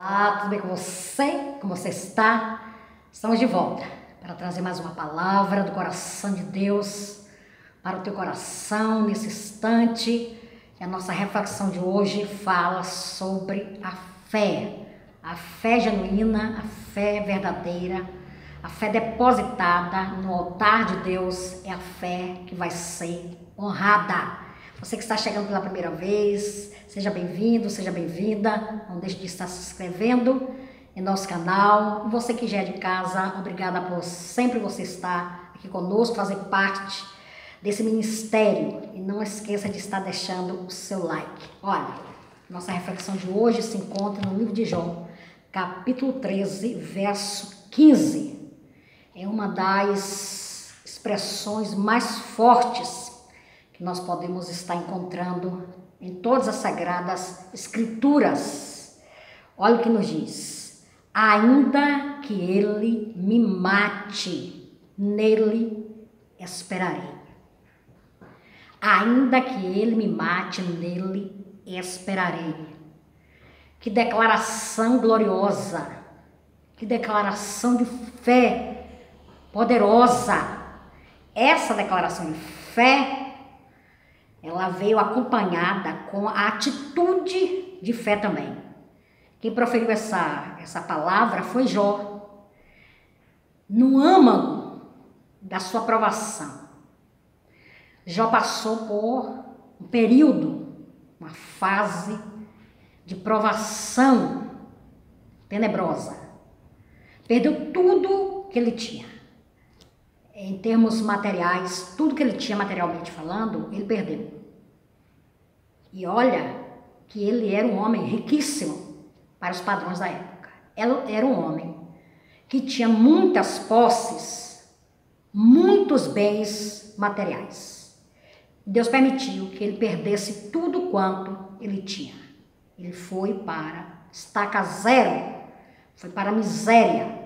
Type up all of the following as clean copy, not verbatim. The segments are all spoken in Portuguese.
Tudo bem com você? Como você está? Estamos de volta para trazer mais uma palavra do coração de Deus para o teu coração nesse instante. E a nossa reflexão de hoje fala sobre a fé genuína, a fé verdadeira, a fé depositada no altar de Deus é a fé que vai ser honrada. Você que está chegando pela primeira vez, seja bem-vindo, seja bem-vinda. Não deixe de estar se inscrevendo em nosso canal. E você que já é de casa, obrigada por sempre você estar aqui conosco, fazer parte desse ministério. E não esqueça de estar deixando o seu like. Olha, nossa reflexão de hoje se encontra no livro de Jó, capítulo 13, verso 15. É uma das expressões mais fortes que nós podemos estar encontrando em todas as sagradas escrituras. Olha o que nos diz: ainda que ele me mate, nele esperarei. Ainda que ele me mate, nele esperarei. Que declaração gloriosa, que declaração de fé poderosa. Essa declaração de fé, ela veio acompanhada com a atitude de fé também. Quem proferiu essa palavra foi Jó. No âmago da sua provação, Jó passou por um período, uma fase de provação tenebrosa. Perdeu tudo que ele tinha. Em termos materiais, tudo que ele tinha materialmente falando, ele perdeu. E olha que ele era um homem riquíssimo para os padrões da época. Era um homem que tinha muitas posses, muitos bens materiais. Deus permitiu que ele perdesse tudo quanto ele tinha. Ele foi para estaca zero, foi para a miséria.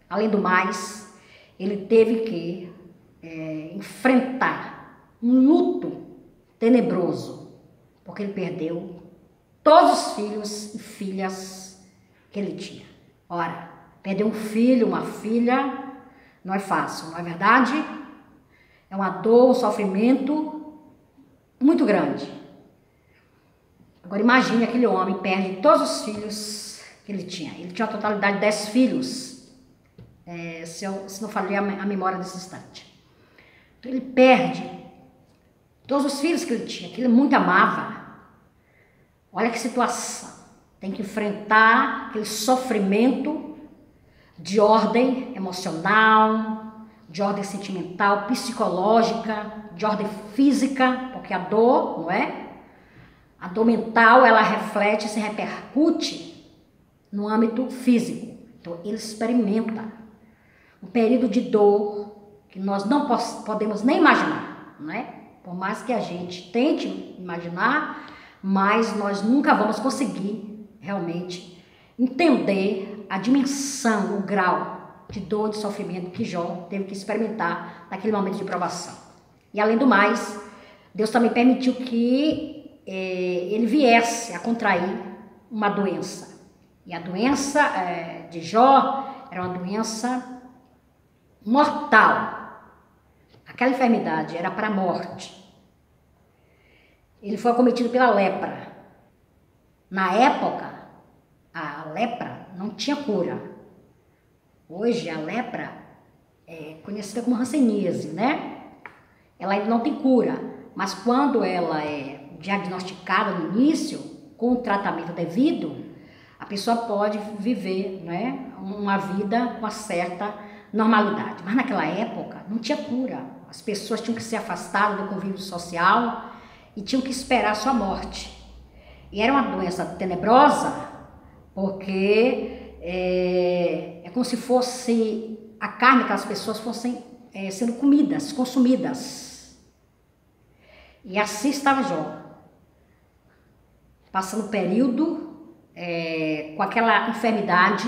Além do mais, ele teve que enfrentar um luto tenebroso, porque ele perdeu todos os filhos e filhas que ele tinha. Ora, perder um filho, uma filha, não é fácil, não é verdade? É uma dor, um sofrimento muito grande. Agora imagine aquele homem perde todos os filhos que ele tinha. Ele tinha uma totalidade de 10 filhos. Se não falei a memória desse instante. Então ele perde todos os filhos que ele tinha, que ele muito amava. Olha que situação. Tem que enfrentar aquele sofrimento de ordem emocional, de ordem sentimental, psicológica, de ordem física, porque a dor, não é? A dor mental, ela reflete, se repercute no âmbito físico. Então ele experimenta um período de dor que nós não podemos nem imaginar, não é? Por mais que a gente tente imaginar, mas nós nunca vamos conseguir realmente entender a dimensão, o grau de dor e de sofrimento que Jó teve que experimentar naquele momento de provação. E além do mais, Deus também permitiu que ele viesse a contrair uma doença. E a doença de Jó era uma doença mortal. Aquela enfermidade era para a morte. Ele foi acometido pela lepra. Na época, a lepra não tinha cura. Hoje, a lepra é conhecida como hanseníase, né? Ela ainda não tem cura, mas quando ela é diagnosticada no início, com o tratamento devido, a pessoa pode viver, né, uma vida com uma certa normalidade. Mas naquela época não tinha cura. As pessoas tinham que ser afastadas do convívio social e tinham que esperar a sua morte. E era uma doença tenebrosa, porque é como se fosse a carne daquelas pessoas fossem sendo comidas, consumidas. E assim estava Jó, passando um período com aquela enfermidade.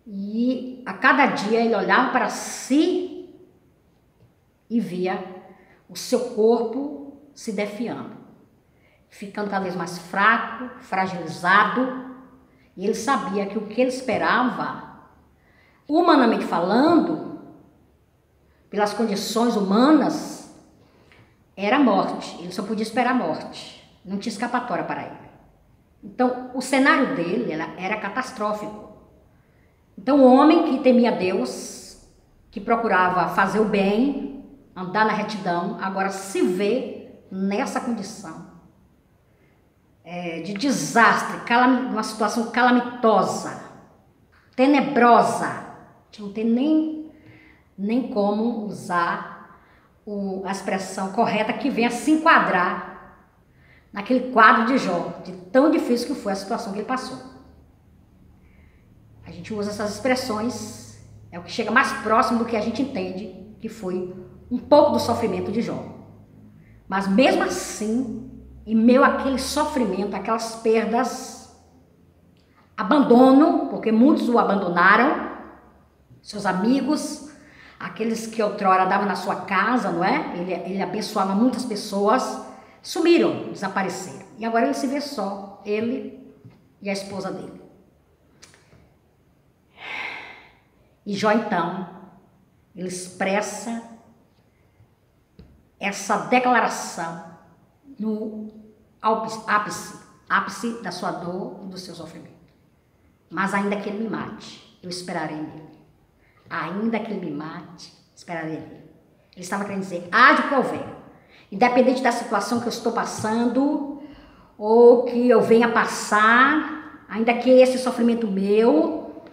E a cada dia ele olhava para si e via o seu corpo se definhando, ficando cada vez mais fraco, fragilizado, E ele sabia que o que ele esperava, humanamente falando, pelas condições humanas, era a morte. Ele só podia esperar a morte. Não tinha escapatória para ele. Então, o cenário dele era catastrófico. Então, o homem que temia Deus, que procurava fazer o bem, andar na retidão, agora se vê nessa condição de desastre, uma situação calamitosa, tenebrosa, que não tem nem como usar a expressão correta que venha se enquadrar naquele quadro de Jó, de tão difícil que foi a situação que ele passou. A gente usa essas expressões, é o que chega mais próximo do que a gente entende, que foi um pouco do sofrimento de Jó. Mas mesmo assim, em meio àquele sofrimento, aquelas perdas, abandono, porque muitos o abandonaram, seus amigos, aqueles que outrora davam na sua casa, não é? Ele abençoava muitas pessoas, sumiram, desapareceram. E agora ele se vê só, ele e a esposa dele. E Jó, então, ele expressa essa declaração no ápice da sua dor e do seu sofrimento. Mas ainda que ele me mate, eu esperarei nele. Ainda que ele me mate, esperarei nele. Ele estava querendo dizer, há de que houver. Independente da situação que eu estou passando, ou que eu venha passar, ainda que esse sofrimento meu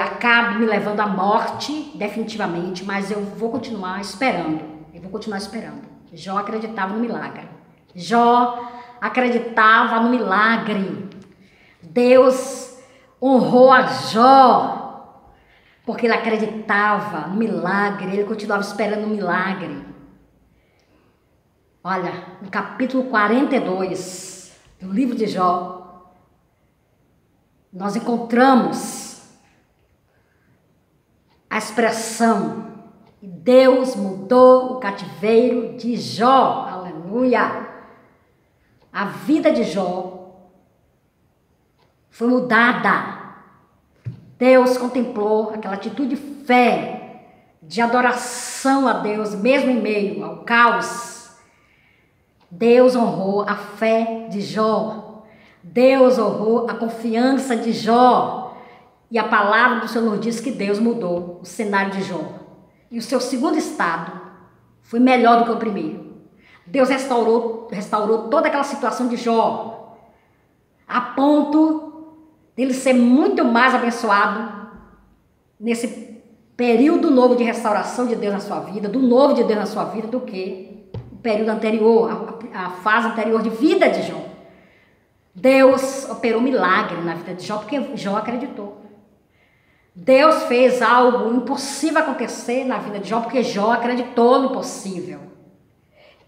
acabe me levando à morte, definitivamente, mas eu vou continuar esperando. Eu vou continuar esperando. Jó acreditava no milagre. Jó acreditava no milagre. Deus honrou a Jó, porque ele acreditava no milagre, ele continuava esperando o milagre. Olha, no capítulo 42 do livro de Jó, nós encontramos a expressão: Deus mudou o cativeiro de Jó. Aleluia! A vida de Jó foi mudada. Deus contemplou aquela atitude de fé, de adoração a Deus, mesmo em meio ao caos. Deus honrou a fé de Jó. Deus honrou a confiança de Jó. E a palavra do Senhor diz que Deus mudou o cenário de Jó. E o seu segundo estado foi melhor do que o primeiro. Deus restaurou toda aquela situação de Jó, a ponto dele ser muito mais abençoado nesse período novo de restauração de Deus na sua vida, do novo de Deus na sua vida, do que o período anterior, a fase anterior de vida de Jó. Deus operou milagre na vida de Jó, porque Jó acreditou. Deus fez algo impossível acontecer na vida de Jó, porque Jó acreditou no impossível.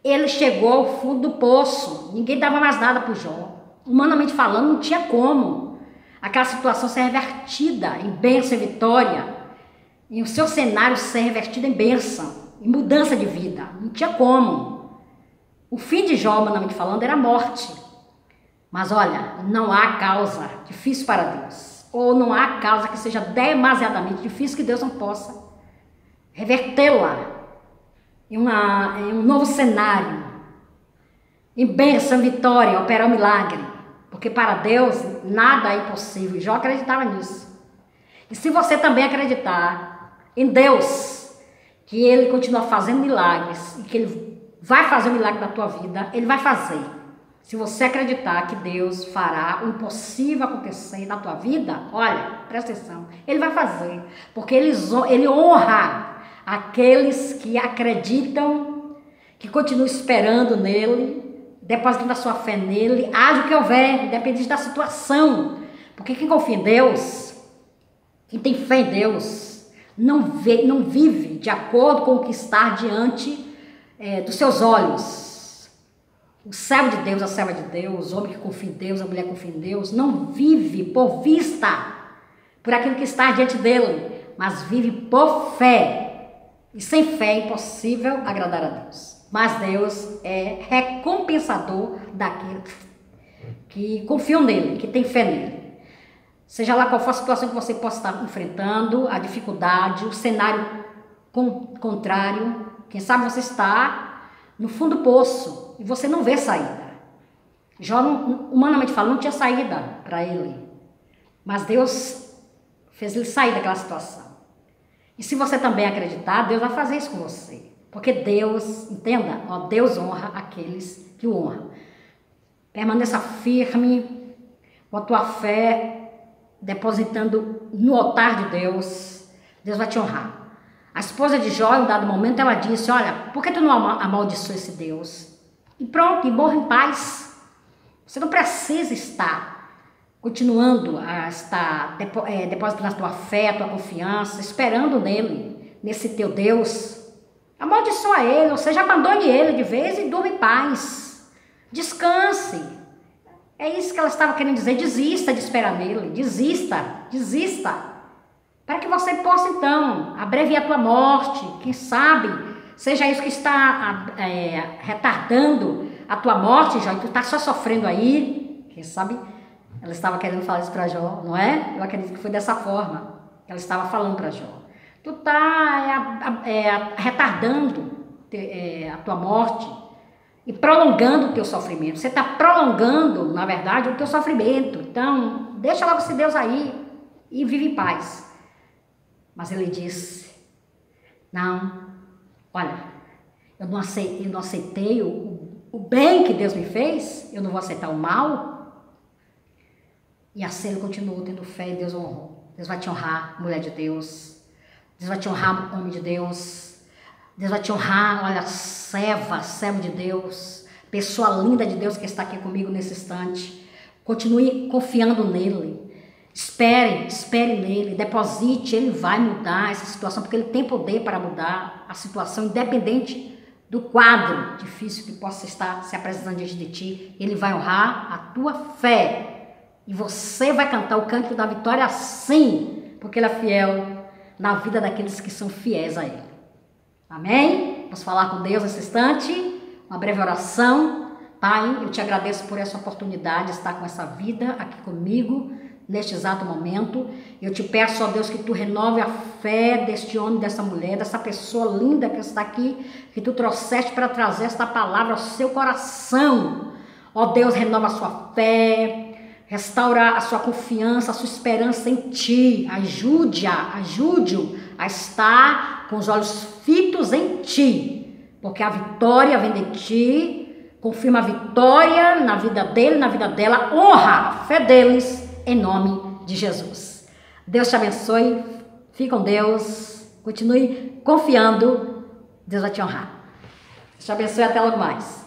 Ele chegou ao fundo do poço, ninguém dava mais nada para o Jó. Humanamente falando, não tinha como aquela situação ser revertida em bênção e vitória, e o seu cenário ser revertido em bênção, em mudança de vida. Não tinha como. O fim de Jó, humanamente falando, era a morte. Mas olha, não há causa difícil para Deus, ou não há causa que seja demasiadamente difícil que Deus não possa revertê-la em um novo cenário, em bênção, vitória, operar um milagre, porque para Deus nada é impossível. Jó acreditava nisso. E se você também acreditar em Deus, que Ele continua fazendo milagres, e que Ele vai fazer o milagre da tua vida, Ele vai fazer. Se você acreditar que Deus fará o impossível acontecer na tua vida, olha, presta atenção, Ele vai fazer, porque Ele honra aqueles que acreditam, que continuam esperando nele, depositando a sua fé nele, haja o que houver, independente da situação. Porque quem confia em Deus, quem tem fé em Deus, não vive de acordo com o que está diante dos seus olhos. O servo de Deus, a serva de Deus, o homem que confia em Deus, a mulher que confia em Deus, não vive por vista, por aquilo que está diante dele, mas vive por fé. E sem fé é impossível agradar a Deus. Mas Deus é recompensador daqueles que confiam nele, que tem fé nele. Seja lá qual for a situação que você possa estar enfrentando, a dificuldade, o cenário contrário, quem sabe você está no fundo do poço e você não vê saída. Jó, humanamente falando, não tinha saída para ele, mas Deus fez ele sair daquela situação. E se você também acreditar, Deus vai fazer isso com você, porque Deus, entenda, ó, Deus honra aqueles que o honram. Permaneça firme com a tua fé, depositando no altar de Deus. Deus vai te honrar. A esposa de Jó, em um dado momento, ela disse: olha, por que tu não amaldiçoa esse Deus? E pronto, e morra em paz. Você não precisa estar continuando a estar depositando a tua fé, a tua confiança, esperando nele, nesse teu Deus. Amaldiçoa ele, ou seja, abandone ele de vez e durma em paz. Descanse. É isso que ela estava querendo dizer. Desista de esperar nele. Desista. Para que você possa, então, abreviar a tua morte. Quem sabe seja isso que está retardando a tua morte, Jó. E tu está só sofrendo aí. Quem sabe ela estava querendo falar isso para Jó, não é? Eu acredito que foi dessa forma que ela estava falando para Jó. Tu está retardando a tua morte e prolongando o teu sofrimento. Você está prolongando, na verdade, o teu sofrimento. Então, deixa logo esse Deus aí e vive em paz. Mas ele disse: não, olha, eu não aceitei o bem que Deus me fez, eu não vou aceitar o mal. E assim ele continuou tendo fé e Deus honrou. Deus vai te honrar, mulher de Deus. Deus vai te honrar, homem de Deus. Deus vai te honrar, olha, servo de Deus, pessoa linda de Deus que está aqui comigo nesse instante. Continue confiando nele. Espere nele, deposite, ele vai mudar essa situação, porque ele tem poder para mudar a situação, independente do quadro difícil que possa estar se apresentando diante de ti. Ele vai honrar a tua fé e você vai cantar o cântico da vitória sim, porque ele é fiel na vida daqueles que são fiéis a ele. Amém? Vamos falar com Deus nesse instante, uma breve oração. Pai, eu te agradeço por essa oportunidade de estar com essa vida aqui comigo, neste exato momento. Eu te peço, ó Deus, que tu renove a fé deste homem, dessa mulher, dessa pessoa linda que está aqui, que tu trouxeste para trazer esta palavra ao seu coração. Ó Deus, renova a sua fé, restaura a sua confiança, a sua esperança em ti. Ajude-o a estar com os olhos fitos em ti, porque a vitória vem de ti. Confirma a vitória na vida dele, na vida dela, honra a fé deles, em nome de Jesus. Deus te abençoe, fique com Deus, continue confiando, Deus vai te honrar. Deus te abençoe, até logo mais.